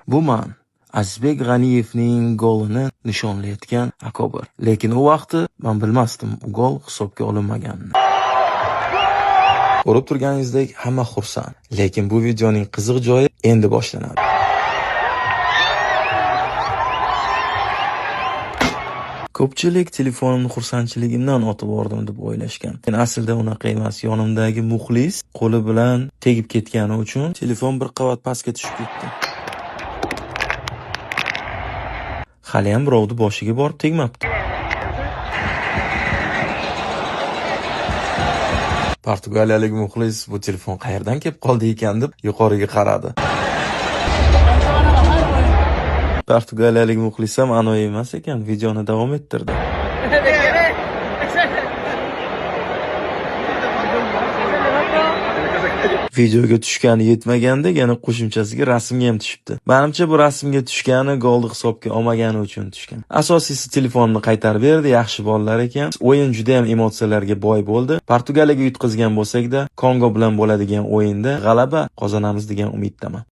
Bu man Azizbek G'aniyevning golini nishonlayotgan Akobir. Lekin u vaqtda men bilmasdim gol hisobga olinmaganini. Ko'rib turganingizdek hamma xursand. Lekin bu videoning qiziq joyi endi boshlanadi. Ko'pchilik telefonimni xursandchiligimdan otib bordim deb o'ylashgan. Men aslida unaqa emas. Yonimdagi muxlis qo'li bilan tegib ketgani uchun telefon bir qavat pastga tushib ketdi. Hali ham birovni boshiga borib tegmabdi. Portugaliyalik muxlis bu telefon qayerdan kelib qoldi ekan deb yuqoriga qaradi. Portugaliyalik muxlis ham anoyi emas ekan, videoni davom ettirdi. Videoga tushgani yetmaganda yana qo'shimchasiga rasmga ham tushibdi. Menimcha bu rasmga tushgani golni hisobga olmagani uchun tushgan. Asosiysi telefonni qaytarib berdi, yaxshi bolalar ekan. O'yin juda ham emotsiyalarga boy bo'ldi. Portugaliyaga yutqazgan bo'lsak-da, Kongo bilan bo'ladigan o'yinda g'alaba qozonamiz degan umiddaman.